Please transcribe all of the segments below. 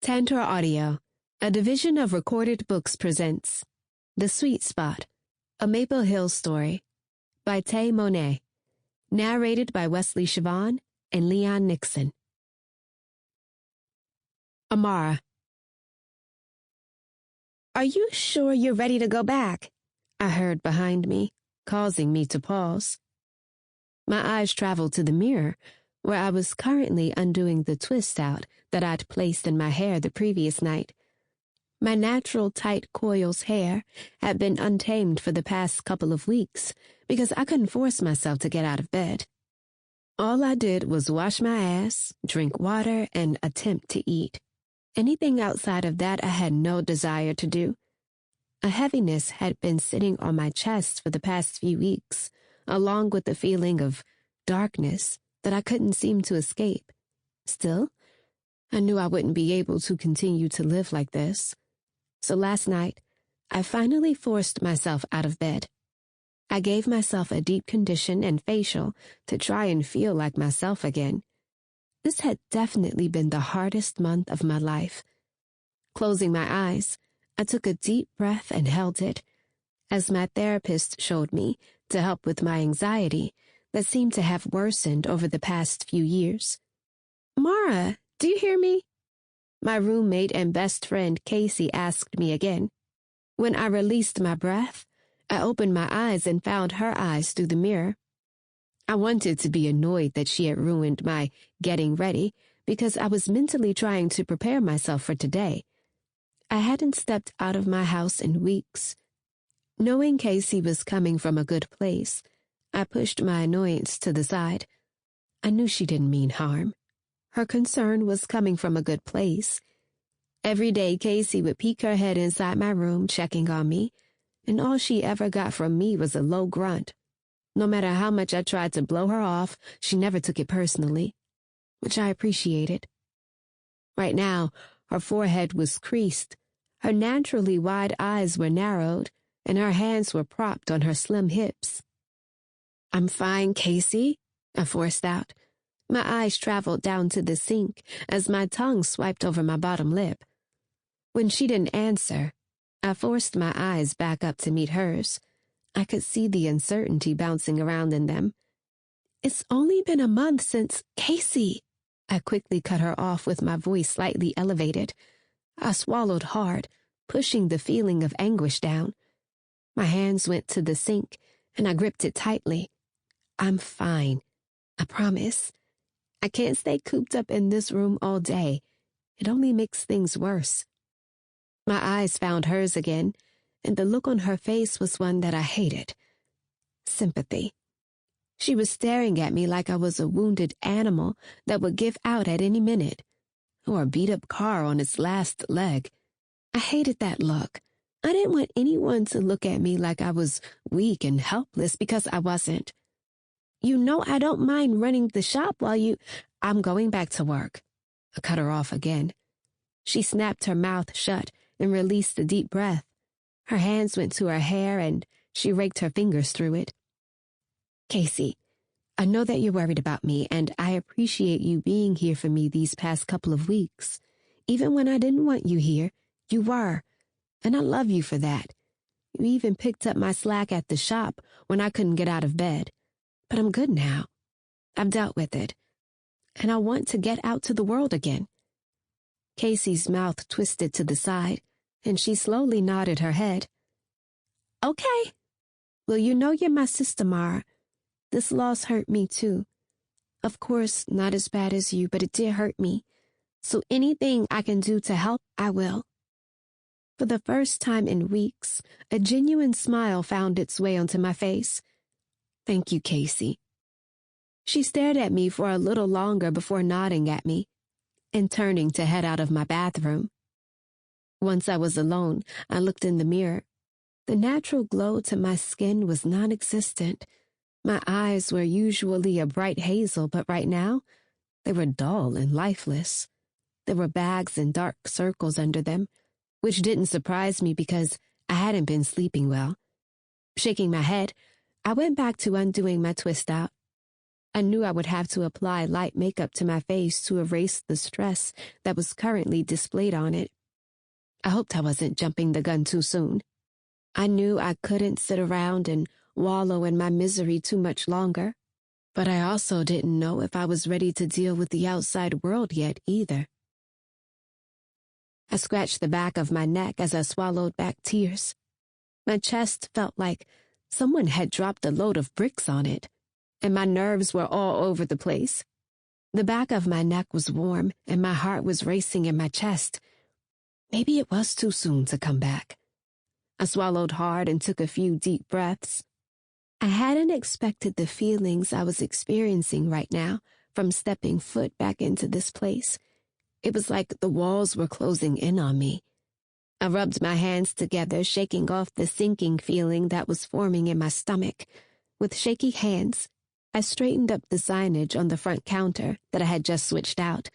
Tantor Audio, a division of Recorded Books presents The Sweet Spot, a Maple Hill Story by Tay Mo'nae, narrated by Wesleigh Siobhan and Leon Nixon. Amara. "Are you sure you're ready to go back?" I heard behind me, causing me to pause. My eyes traveled to the mirror, where I was currently undoing the twist out that I'd placed in my hair the previous night. My natural tight coils hair had been untamed for the past couple of weeks because I couldn't force myself to get out of bed. All I did was wash my ass, drink water, and attempt to eat. Anything outside of that I had no desire to do. A heaviness had been sitting on my chest for the past few weeks, along with the feeling of darkness that I couldn't seem to escape. Still, I knew I wouldn't be able to continue to live like this. So last night, I finally forced myself out of bed. I gave myself a deep condition and facial to try and feel like myself again. This had definitely been the hardest month of my life. Closing my eyes, I took a deep breath and held it, as my therapist showed me, to help with my anxiety that seemed to have worsened over the past few years. "Mara, do you hear me?" My roommate and best friend Casey asked me again. When I released my breath, I opened my eyes and found her eyes through the mirror. I wanted to be annoyed that she had ruined my getting ready because I was mentally trying to prepare myself for today. I hadn't stepped out of my house in weeks. Knowing Casey was coming from a good place, I pushed my annoyance to the side. I knew she didn't mean harm. Her concern was coming from a good place. Every day Casey would peek her head inside my room checking on me, and all she ever got from me was a low grunt. No matter how much I tried to blow her off, she never took it personally, which I appreciated. Right now, her forehead was creased, her naturally wide eyes were narrowed, and her hands were propped on her slim hips. "I'm fine, Casey," I forced out. My eyes traveled down to the sink as my tongue swiped over my bottom lip. When she didn't answer, I forced my eyes back up to meet hers. I could see the uncertainty bouncing around in them. "It's only been a month since Casey." I quickly cut her off with my voice slightly elevated. I swallowed hard, pushing the feeling of anguish down. My hands went to the sink, and I gripped it tightly. "I'm fine. I promise. I can't stay cooped up in this room all day. It only makes things worse." My eyes found hers again, and the look on her face was one that I hated. Sympathy. She was staring at me like I was a wounded animal that would give out at any minute, or a beat-up car on its last leg. I hated that look. I didn't want anyone to look at me like I was weak and helpless because I wasn't. "You know I don't mind running the shop while you—" "I'm going back to work." I cut her off again. She snapped her mouth shut and released a deep breath. Her hands went to her hair and she raked her fingers through it. "Casey, I know that you're worried about me and I appreciate you being here for me these past couple of weeks. Even when I didn't want you here, you were. And I love you for that. You even picked up my slack at the shop when I couldn't get out of bed. But I'm good now. I've dealt with it. And I want to get out to the world again." Casey's mouth twisted to the side, and she slowly nodded her head. "Okay. Well, you know you're my sister, Mara. This loss hurt me too. Of course, not as bad as you, but it did hurt me. So anything I can do to help, I will." For the first time in weeks, a genuine smile found its way onto my face. "Thank you, Casey." She stared at me for a little longer before nodding at me and turning to head out of my bathroom. Once I was alone, I looked in the mirror. The natural glow to my skin was non-existent. My eyes were usually a bright hazel, but right now, they were dull and lifeless. There were bags and dark circles under them, which didn't surprise me because I hadn't been sleeping well. Shaking my head, I went back to undoing my twist out. I knew I would have to apply light makeup to my face to erase the stress that was currently displayed on it. I hoped I wasn't jumping the gun too soon. I knew I couldn't sit around and wallow in my misery too much longer, but I also didn't know if I was ready to deal with the outside world yet either. I scratched the back of my neck as I swallowed back tears. My chest felt like someone had dropped a load of bricks on it, and my nerves were all over the place. The back of my neck was warm, and my heart was racing in my chest. Maybe it was too soon to come back. I swallowed hard and took a few deep breaths. I hadn't expected the feelings I was experiencing right now from stepping foot back into this place. It was like the walls were closing in on me. I rubbed my hands together, shaking off the sinking feeling that was forming in my stomach. With shaky hands, I straightened up the signage on the front counter that I had just switched out.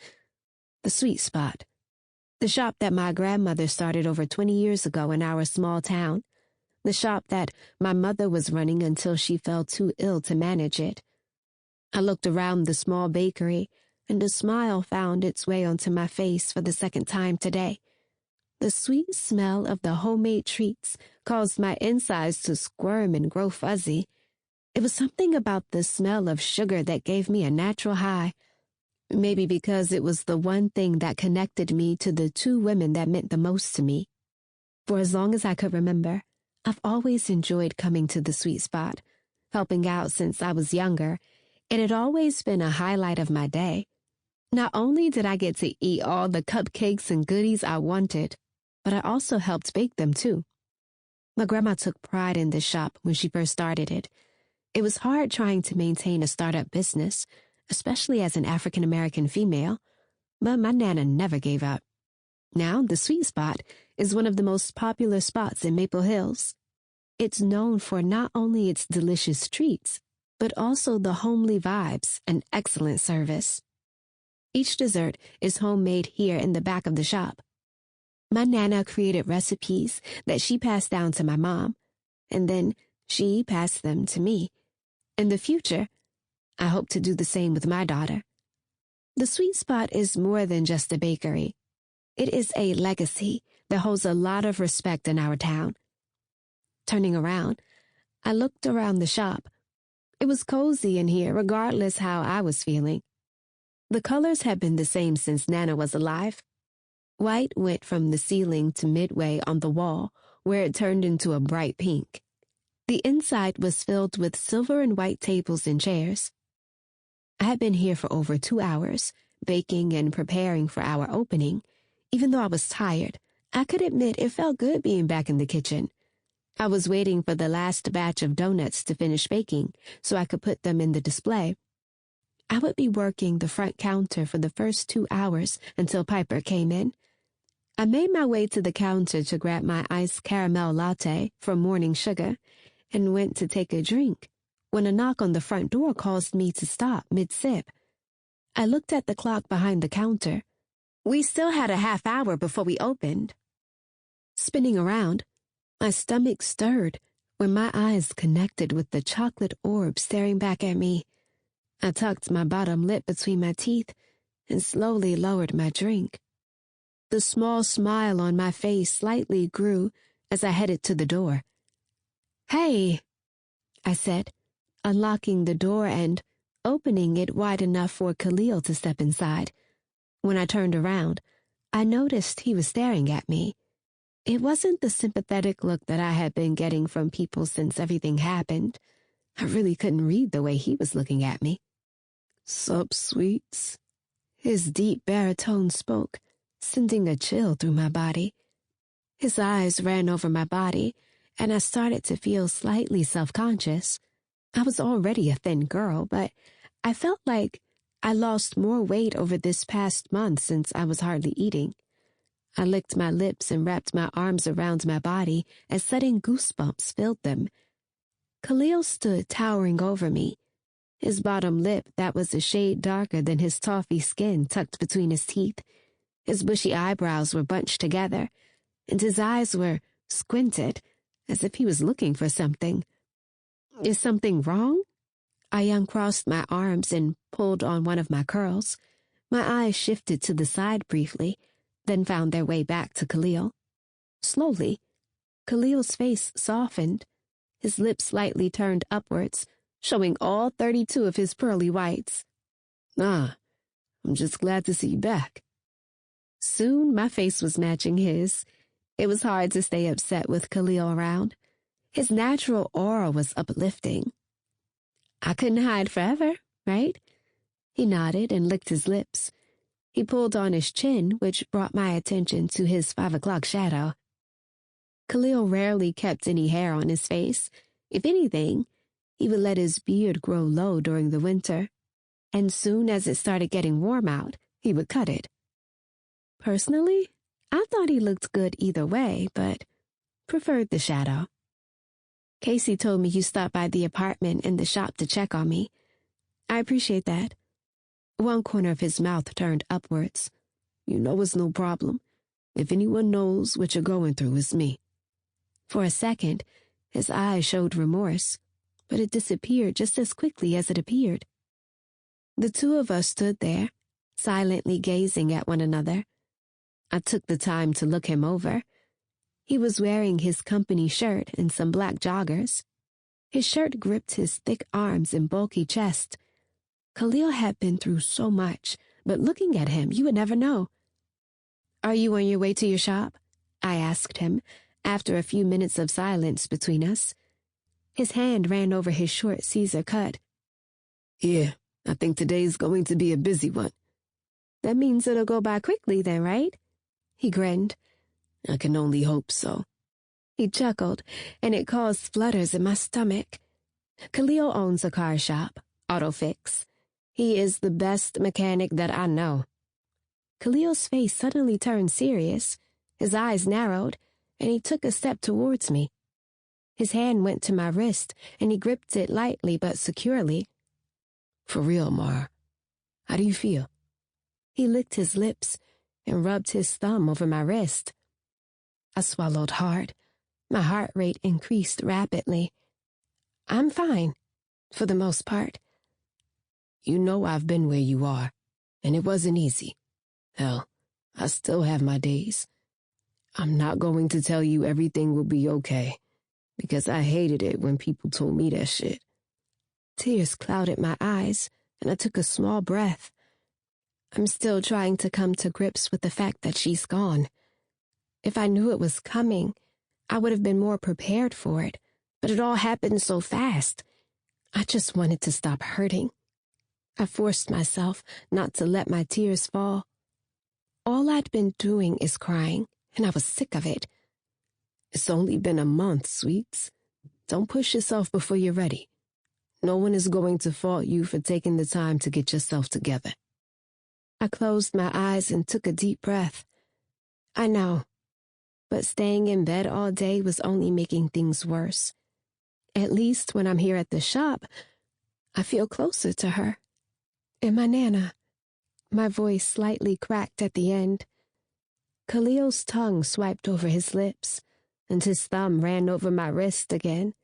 The Sweet Spot. The shop that my grandmother started over 20 years ago in our small town. The shop that my mother was running until she fell too ill to manage it. I looked around the small bakery, and a smile found its way onto my face for the second time today. The sweet smell of the homemade treats caused my insides to squirm and grow fuzzy. It was something about the smell of sugar that gave me a natural high. Maybe because it was the one thing that connected me to the two women that meant the most to me. For as long as I could remember, I've always enjoyed coming to the Sweet Spot, helping out since I was younger. It had always been a highlight of my day. Not only did I get to eat all the cupcakes and goodies I wanted, but I also helped bake them too. My grandma took pride in this shop when she first started it. It was hard trying to maintain a startup business, especially as an African-American female, but my Nana never gave up. Now, the Sweet Spot is one of the most popular spots in Maple Hills. It's known for not only its delicious treats, but also the homely vibes and excellent service. Each dessert is homemade here in the back of the shop. My Nana created recipes that she passed down to my mom, and then she passed them to me. In the future, I hope to do the same with my daughter. The Sweet Spot is more than just a bakery. It is a legacy that holds a lot of respect in our town. Turning around, I looked around the shop. It was cozy in here, regardless how I was feeling. The colors had been the same since Nana was alive. White went from the ceiling to midway on the wall, where it turned into a bright pink. The inside was filled with silver and white tables and chairs. I had been here for over 2 hours, baking and preparing for our opening. Even though I was tired, I could admit it felt good being back in the kitchen. I was waiting for the last batch of donuts to finish baking so I could put them in the display. I would be working the front counter for the first 2 hours until Piper came in. I made my way to the counter to grab my iced caramel latte for morning sugar and went to take a drink when a knock on the front door caused me to stop mid-sip. I looked at the clock behind the counter. We still had a half hour before we opened. Spinning around, my stomach stirred when my eyes connected with the chocolate orb staring back at me. I tucked my bottom lip between my teeth and slowly lowered my drink. The small smile on my face slightly grew as I headed to the door. "Hey," I said, unlocking the door and opening it wide enough for Khalil to step inside. When I turned around, I noticed he was staring at me. It wasn't the sympathetic look that I had been getting from people since everything happened. I really couldn't read the way he was looking at me. "Sup, sweets?" His deep baritone spoke, sending a chill through my body. His eyes ran over my body, and I started to feel slightly self-conscious. I was already a thin girl, but I felt like I lost more weight over this past month since I was hardly eating. I licked my lips and wrapped my arms around my body as sudden goosebumps filled them. Khalil stood towering over me, his bottom lip that was a shade darker than his toffee skin tucked between his teeth. His bushy eyebrows were bunched together, and his eyes were squinted, as if he was looking for something. "Is something wrong?" I uncrossed my arms and pulled on one of my curls. My eyes shifted to the side briefly, then found their way back to Khalil. Slowly, Khalil's face softened, his lips slightly turned upwards, showing all 32 of his pearly whites. "Ah, I'm just glad to see you back." Soon my face was matching his. It was hard to stay upset with Khalil around. His natural aura was uplifting. I couldn't hide forever, right? He nodded and licked his lips. He pulled on his chin, which brought my attention to his 5 o'clock shadow. Khalil rarely kept any hair on his face. If anything, he would let his beard grow low during the winter, and soon as it started getting warm out, he would cut it. Personally, I thought he looked good either way, but preferred the shadow. "Casey told me you stopped by the apartment and the shop to check on me. I appreciate that." One corner of his mouth turned upwards. "You know it's no problem. If anyone knows what you're going through, it's me." For a second, his eyes showed remorse, but it disappeared just as quickly as it appeared. The two of us stood there, silently gazing at one another. I took the time to look him over. He was wearing his company shirt and some black joggers. His shirt gripped his thick arms and bulky chest. Khalil had been through so much, but looking at him, you would never know. "Are you on your way to your shop?" I asked him, after a few minutes of silence between us. His hand ran over his short Caesar cut. "Yeah, I think today's going to be a busy one." "That means it'll go by quickly then, right?" He grinned. "I can only hope so." He chuckled, and it caused flutters in my stomach. Khalil owns a car shop, AutoFix. He is the best mechanic that I know. Khalil's face suddenly turned serious, his eyes narrowed, and he took a step towards me. His hand went to my wrist, and he gripped it lightly but securely. "For real, Amara, how do you feel?" He licked his lips and rubbed his thumb over my wrist. I swallowed hard. My heart rate increased rapidly. "I'm fine, for the most part." "You know I've been where you are, and it wasn't easy. Hell, I still have my days. I'm not going to tell you everything will be okay, because I hated it when people told me that shit." Tears clouded my eyes, and I took a small breath. I'm still trying to come to grips with the fact that she's gone. If I knew it was coming, I would have been more prepared for it, but it all happened so fast. I just wanted to stop hurting. I forced myself not to let my tears fall. All I'd been doing is crying, and I was sick of it. "It's only been a month, sweets. Don't push yourself before you're ready. No one is going to fault you for taking the time to get yourself together." I closed my eyes and took a deep breath. I know, but staying in bed all day was only making things worse. At least when I'm here at the shop, I feel closer to her. And my Nana. My voice slightly cracked at the end. Khalil's tongue swiped over his lips, and his thumb ran over my wrist again.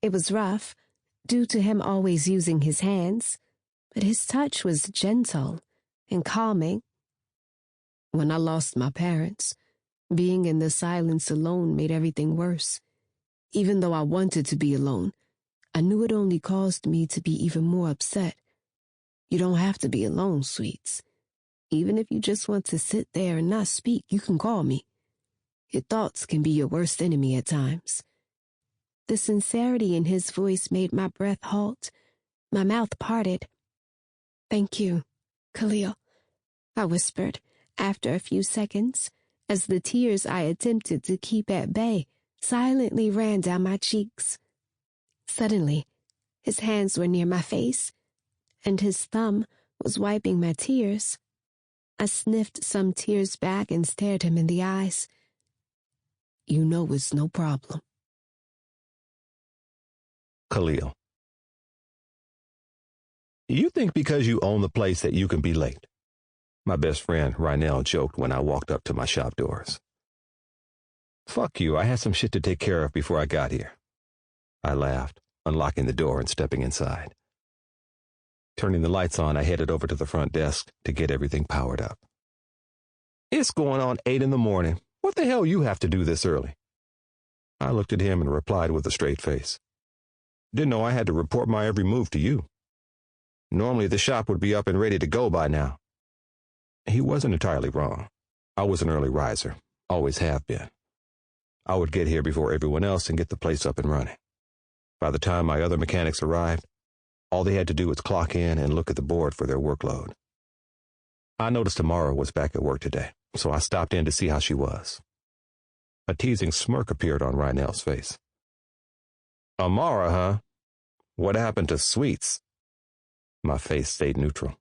It was rough, due to him always using his hands, but his touch was gentle and calming. "When I lost my parents, being in the silence alone made everything worse. Even though I wanted to be alone, I knew it only caused me to be even more upset. You don't have to be alone, sweets. Even if you just want to sit there and not speak, you can call me. Your thoughts can be your worst enemy at times." The sincerity in his voice made my breath halt. My mouth parted. "Thank you, Khalil," I whispered after a few seconds, as the tears I attempted to keep at bay silently ran down my cheeks. Suddenly, his hands were near my face, and his thumb was wiping my tears. I sniffed some tears back and stared him in the eyes. "You know it's no problem." Khalil. You think because you own the place that you can be late? My best friend, Rynell, joked when I walked up to my shop doors. Fuck you, I had some shit to take care of before I got here. I laughed, unlocking the door and stepping inside. Turning the lights on, I headed over to the front desk to get everything powered up. It's going on 8 in the morning. What the hell you have to do this early? I looked at him and replied with a straight face. Didn't know I had to report my every move to you. Normally the shop would be up and ready to go by now. He wasn't entirely wrong. I was an early riser, always have been. I would get here before everyone else and get the place up and running. By the time my other mechanics arrived, all they had to do was clock in and look at the board for their workload. I noticed Amara was back at work today, so I stopped in to see how she was. A teasing smirk appeared on Rynell's face. Amara, huh? What happened to Sweets? My face stayed neutral.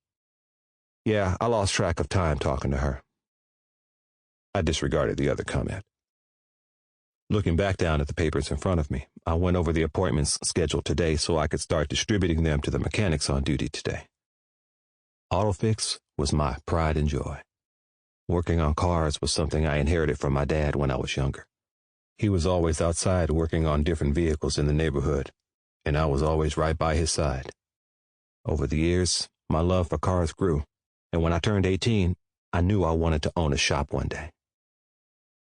Yeah, I lost track of time talking to her. I disregarded the other comment. Looking back down at the papers in front of me, I went over the appointments scheduled today so I could start distributing them to the mechanics on duty today. Autofix was my pride and joy. Working on cars was something I inherited from my dad when I was younger. He was always outside working on different vehicles in the neighborhood, and I was always right by his side. Over the years, my love for cars grew, and when I turned 18, I knew I wanted to own a shop one day.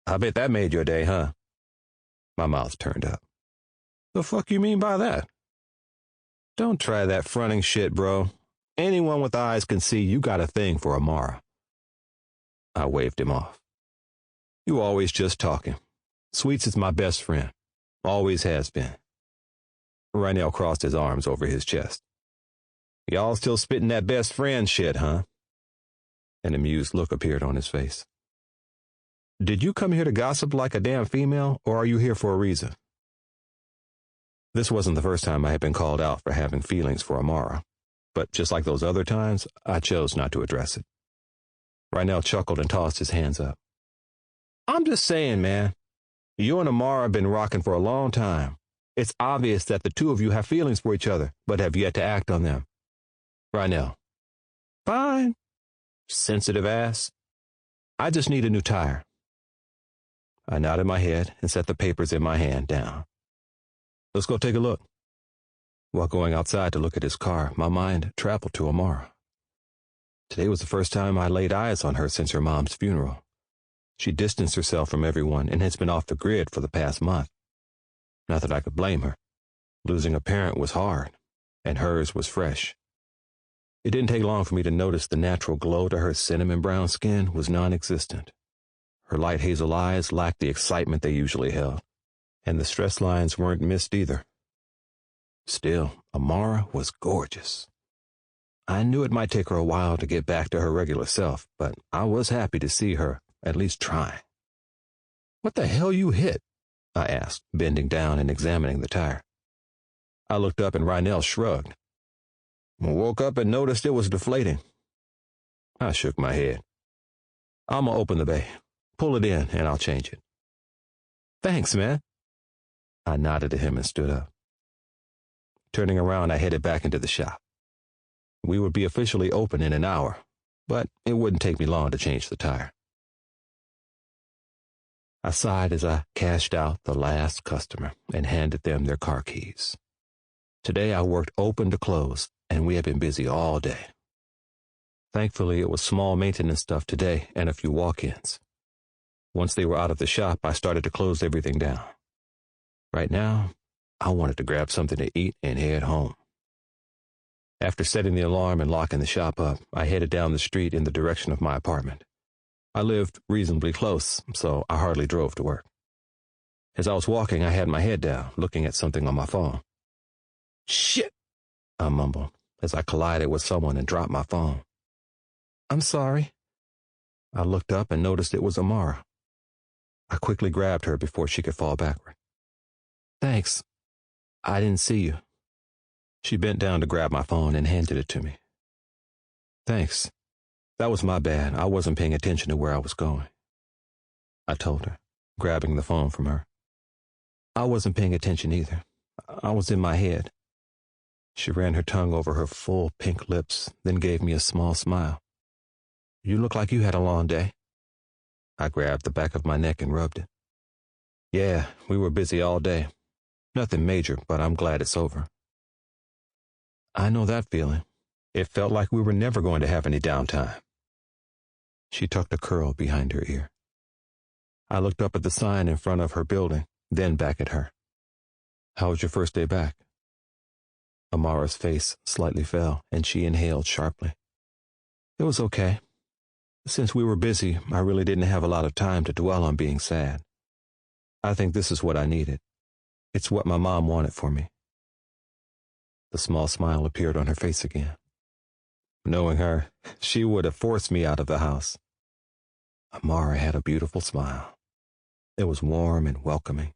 I bet that made your day, huh? My mouth turned up. The fuck you mean by that? Don't try that fronting shit, bro. Anyone with eyes can see you got a thing for Amara. I waved him off. You always just talking. Sweets is my best friend. Always has been. Rynell crossed his arms over his chest. Y'all still spitting that best friend shit, huh? An amused look appeared on his face. Did you come here to gossip like a damn female, or are you here for a reason? This wasn't the first time I had been called out for having feelings for Amara, but just like those other times, I chose not to address it. Rynell chuckled and tossed his hands up. I'm just saying, man. You and Amara have been rocking for a long time. It's obvious that the two of you have feelings for each other, but have yet to act on them. Rynell. Fine. Sensitive ass. I just need a new tire. I nodded my head and set the papers in my hand down. Let's go take a look. While going outside to look at his car, my mind traveled to Amara. Today was the first time I laid eyes on her since her mom's funeral. She distanced herself from everyone and has been off the grid for the past month. Not that I could blame her. Losing a parent was hard, and hers was fresh. It didn't take long for me to notice the natural glow to her cinnamon brown skin was non-existent. Her light hazel eyes lacked the excitement they usually held, and the stress lines weren't missed either. Still, Amara was gorgeous. I knew it might take her a while to get back to her regular self, but I was happy to see her at least trying. What the hell you hit? I asked, bending down and examining the tire. I looked up and Rynell shrugged. I woke up and noticed it was deflating. I shook my head. I'ma open the bay. Pull it in and I'll change it. Thanks, man. I nodded to him and stood up. Turning around, I headed back into the shop. We would be officially open in an hour, but it wouldn't take me long to change the tire. I sighed as I cashed out the last customer and handed them their car keys. Today I worked open to close, and we had been busy all day. Thankfully, it was small maintenance stuff today and a few walk-ins. Once they were out of the shop, I started to close everything down. Right now, I wanted to grab something to eat and head home. After setting the alarm and locking the shop up, I headed down the street in the direction of my apartment. I lived reasonably close, so I hardly drove to work. As I was walking, I had my head down, looking at something on my phone. Shit, I mumbled as I collided with someone and dropped my phone. I'm sorry. I looked up and noticed it was Amara. I quickly grabbed her before she could fall backward. Thanks. I didn't see you. She bent down to grab my phone and handed it to me. Thanks. That was my bad. I wasn't paying attention to where I was going. I told her, grabbing the phone from her. I wasn't paying attention either. I was in my head. She ran her tongue over her full pink lips, then gave me a small smile. You look like you had a long day. I grabbed the back of my neck and rubbed it. Yeah, we were busy all day. Nothing major, but I'm glad it's over. I know that feeling. It felt like we were never going to have any downtime. She tucked a curl behind her ear. I looked up at the sign in front of her building, then back at her. How was your first day back? Amara's face slightly fell, and she inhaled sharply. It was okay. Since we were busy, I really didn't have a lot of time to dwell on being sad. I think this is what I needed. It's what my mom wanted for me. The small smile appeared on her face again. Knowing her, she would have forced me out of the house. Amara had a beautiful smile. It was warm and welcoming.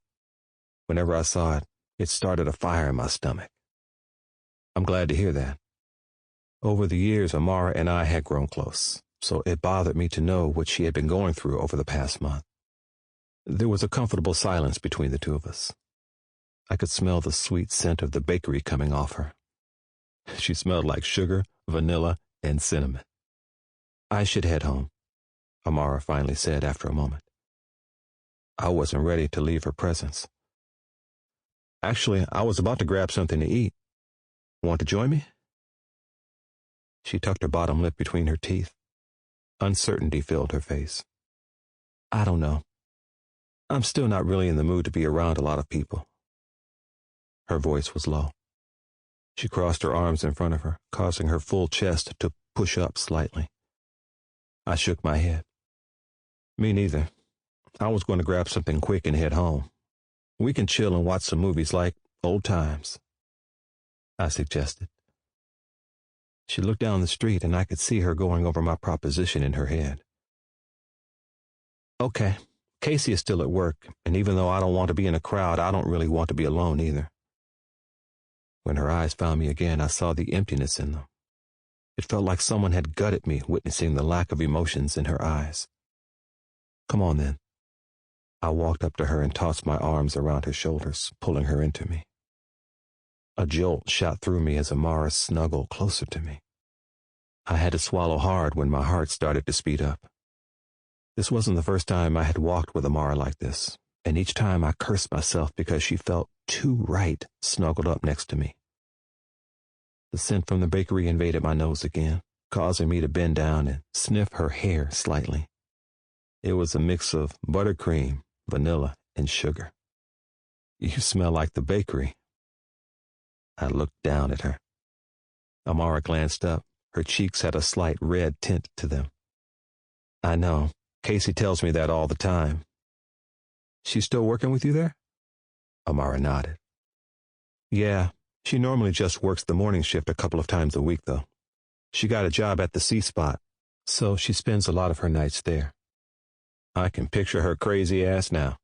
Whenever I saw it, it started a fire in my stomach. I'm glad to hear that. Over the years, Amara and I had grown close, so it bothered me to know what she had been going through over the past month. There was a comfortable silence between the two of us. I could smell the sweet scent of the bakery coming off her. She smelled like sugar, vanilla, and cinnamon. I should head home, Amara finally said after a moment. I wasn't ready to leave her presence. Actually, I was about to grab something to eat. Want to join me? She tucked her bottom lip between her teeth. Uncertainty filled her face. I don't know. I'm still not really in the mood to be around a lot of people. Her voice was low. She crossed her arms in front of her, causing her full chest to push up slightly. I shook my head. Me neither. I was going to grab something quick and head home. We can chill and watch some movies like old times, I suggested. She looked down the street and I could see her going over my proposition in her head. Okay, Casey is still at work, and even though I don't want to be in a crowd, I don't really want to be alone either. When her eyes found me again, I saw the emptiness in them. It felt like someone had gutted me, witnessing the lack of emotions in her eyes. Come on then. I walked up to her and tossed my arms around her shoulders, pulling her into me. A jolt shot through me as Amara snuggled closer to me. I had to swallow hard when my heart started to speed up. This wasn't the first time I had walked with Amara like this, and each time I cursed myself because she felt too right snuggled up next to me. The scent from the bakery invaded my nose again, causing me to bend down and sniff her hair slightly. It was a mix of buttercream, vanilla, and sugar. You smell like the bakery. I looked down at her. Amara glanced up. Her cheeks had a slight red tint to them. I know. Casey tells me that all the time. She's still working with you there? Amara nodded. Yeah, she normally just works the morning shift a couple of times a week, though. She got a job at the C Spot, so she spends a lot of her nights there. I can picture her crazy ass now.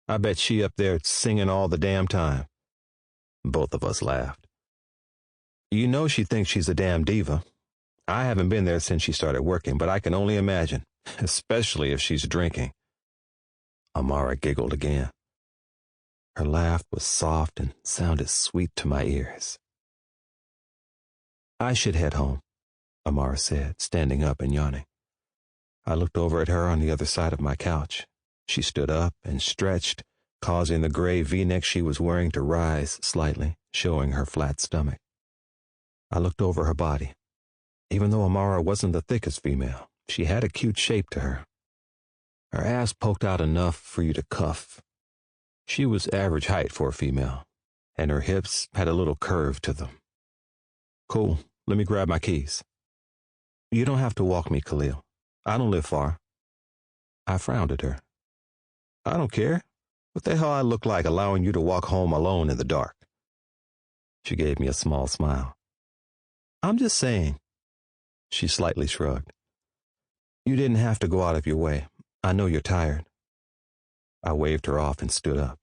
I bet she up there singing all the damn time. Both of us laughed. You know she thinks she's a damn diva. I haven't been there since she started working, but I can only imagine, especially if she's drinking. Amara giggled again. Her laugh was soft and sounded sweet to my ears. I should head home, Amara said, standing up and yawning. I looked over at her on the other side of my couch. She stood up and stretched, causing the gray V-neck she was wearing to rise slightly, showing her flat stomach. I looked over her body. Even though Amara wasn't the thickest female, she had a cute shape to her. Her ass poked out enough for you to cuff. She was average height for a female, and her hips had a little curve to them. Cool, let me grab my keys. You don't have to walk me, Khalil. I don't live far. I frowned at her. I don't care. What the hell I look like allowing you to walk home alone in the dark? She gave me a small smile. I'm just saying. She slightly shrugged. You didn't have to go out of your way. I know you're tired. I waved her off and stood up.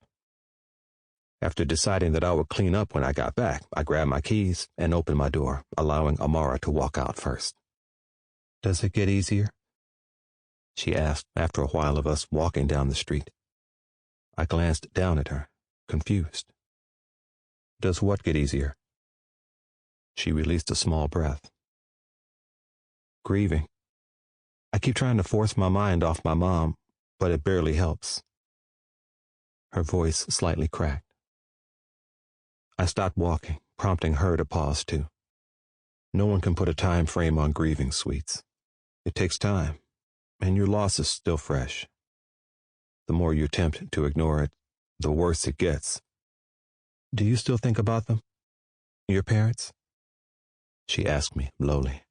After deciding that I would clean up when I got back, I grabbed my keys and opened my door, allowing Amara to walk out first. Does it get easier? She asked after a while of us walking down the street. I glanced down at her, confused. Does what get easier? She released a small breath. Grieving. I keep trying to force my mind off my mom, but it barely helps. Her voice slightly cracked. I stopped walking, prompting her to pause too. No one can put a time frame on grieving, sweets. It takes time, and your loss is still fresh. The more you attempt to ignore it, the worse it gets. Do you still think about them? Your parents? She asked me lowly.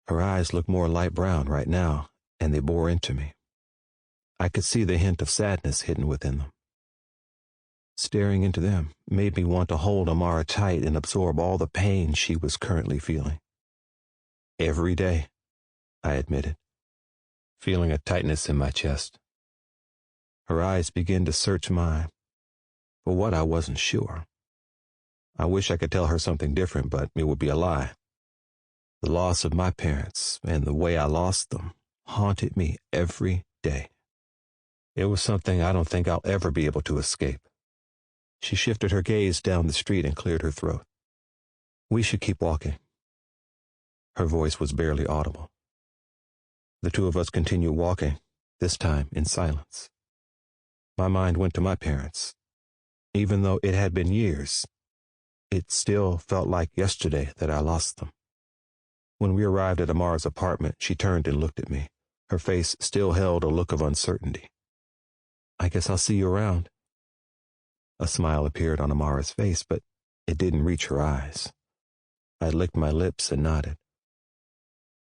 Her eyes looked more light brown right now, and they bore into me. I could see the hint of sadness hidden within them. Staring into them made me want to hold Amara tight and absorb all the pain she was currently feeling. Every day, I admitted, feeling a tightness in my chest. Her eyes began to search mine. For what, I wasn't sure. I wish I could tell her something different, but it would be a lie. The loss of my parents and the way I lost them haunted me every day. It was something I don't think I'll ever be able to escape. She shifted her gaze down the street and cleared her throat. We should keep walking. Her voice was barely audible. The two of us continued walking, this time in silence. My mind went to my parents. Even though it had been years, it still felt like yesterday that I lost them. When we arrived at Amara's apartment, she turned and looked at me. Her face still held a look of uncertainty. I guess I'll see you around. A smile appeared on Amara's face, but it didn't reach her eyes. I licked my lips and nodded.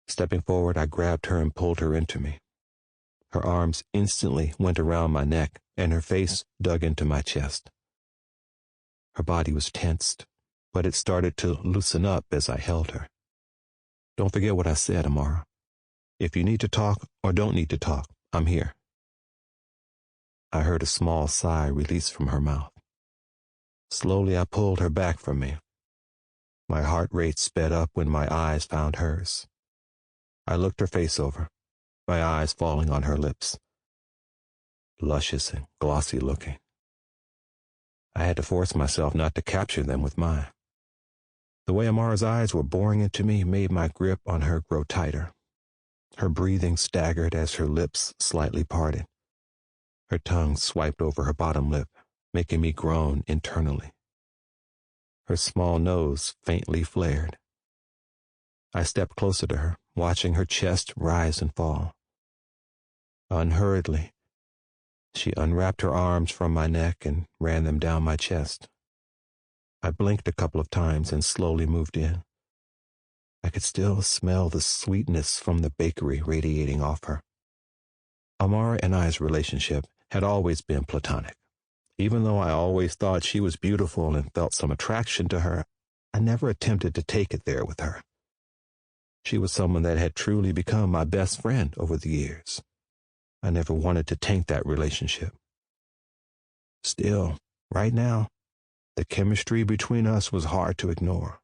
Stepping forward, I grabbed her and pulled her into me. Her arms instantly went around my neck, and her face dug into my chest. Her body was tensed, but it started to loosen up as I held her. Don't forget what I said, Amara. If you need to talk or don't need to talk, I'm here. I heard a small sigh release from her mouth. Slowly, I pulled her back from me. My heart rate sped up when my eyes found hers. I looked her face over, my eyes falling on her lips. Luscious and glossy looking. I had to force myself not to capture them with mine. The way Amara's eyes were boring into me made my grip on her grow tighter. Her breathing staggered as her lips slightly parted. Her tongue swiped over her bottom lip, making me groan internally. Her small nose faintly flared. I stepped closer to her, watching her chest rise and fall. Unhurriedly, she unwrapped her arms from my neck and ran them down my chest. I blinked a couple of times and slowly moved in. I could still smell the sweetness from the bakery radiating off her. Amara and I's relationship had always been platonic. Even though I always thought she was beautiful and felt some attraction to her, I never attempted to take it there with her. She was someone that had truly become my best friend over the years. I never wanted to taint that relationship. Still, right now, the chemistry between us was hard to ignore.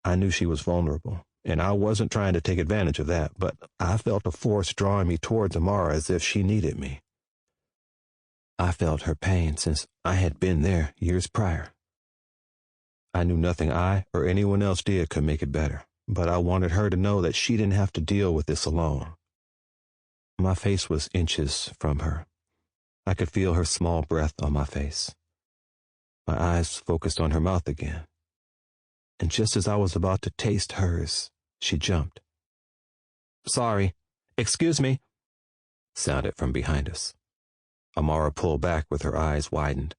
I knew she was vulnerable, and I wasn't trying to take advantage of that, but I felt a force drawing me towards Amara as if she needed me. I felt her pain since I had been there years prior. I knew nothing I or anyone else did could make it better, but I wanted her to know that she didn't have to deal with this alone. My face was inches from her. I could feel her small breath on my face. My eyes focused on her mouth again. And just as I was about to taste hers, she jumped. "Sorry, excuse me," sounded from behind us. Amara pulled back with her eyes widened.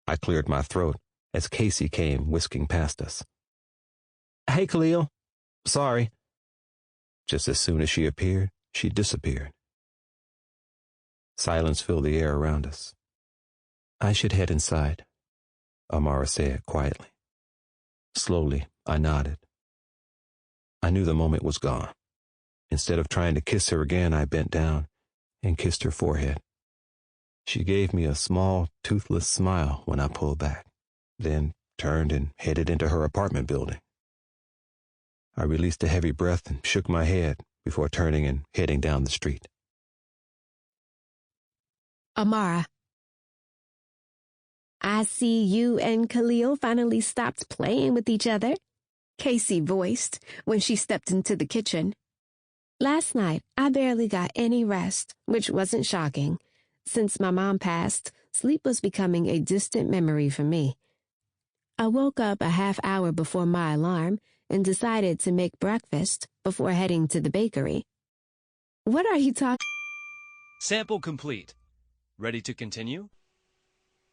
I cleared my throat as Casey came whisking past us. "Hey, Khalil. Sorry." Just as soon as she appeared, she disappeared. Silence filled the air around us. "I should head inside," Amara said quietly. Slowly, I nodded. I knew the moment was gone. Instead of trying to kiss her again, I bent down and kissed her forehead. She gave me a small, toothless smile when I pulled back, then turned and headed into her apartment building. I released a heavy breath and shook my head before turning and heading down the street. Amara. "I see you and Khalil finally stopped playing with each other," Casey voiced when she stepped into the kitchen. "Last night, I barely got any rest, which wasn't shocking. Since my mom passed, sleep was becoming a distant memory for me. I woke up a half hour before my alarm and decided to make breakfast before heading to the bakery. What are you talking? Sample complete. Ready to continue?